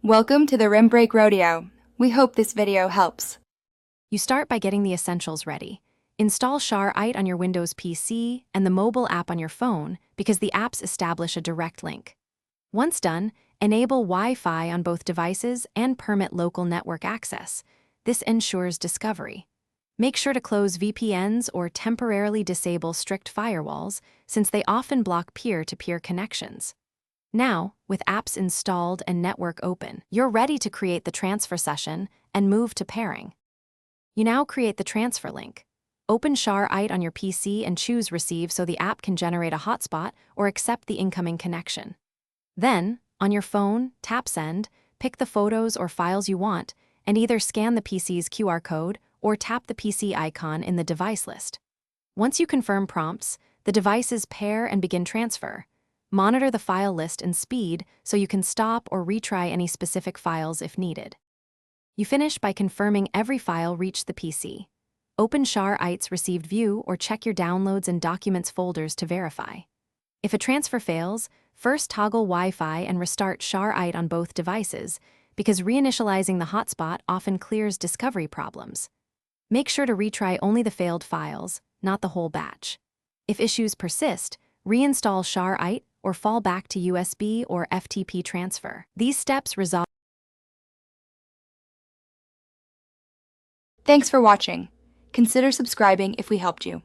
Welcome to the Rim Break Rodeo. We hope this video helps. You start by getting the essentials ready. Install Shareit on your Windows PC and the mobile app on your phone because the apps establish a direct link. Once done, enable Wi-Fi on both devices and permit local network access. This ensures discovery. Make sure to close VPNs or temporarily disable strict firewalls since they often block peer-to-peer connections. Now, with apps installed and network open, you're ready to create the transfer session and move to pairing. You now create the transfer link. Open Shareit on your PC and choose Receive so the app can generate a hotspot or accept the incoming connection. Then, on your phone, tap Send, pick the photos or files you want, and either scan the PC's QR code or tap the PC icon in the device list. Once you confirm prompts, the devices pair and begin transfer. Monitor the file list and speed so you can stop or retry any specific files if needed. You finish by confirming every file reached the PC. Open Shareit's received view or check your downloads and documents folders to verify. If a transfer fails, first toggle Wi-Fi and restart Shareit on both devices because reinitializing the hotspot often clears discovery problems. Make sure to retry only the failed files, not the whole batch. If issues persist, reinstall Shareit or fall back to USB or FTP transfer. These steps resolve. Thanks for watching. Consider subscribing if we helped you.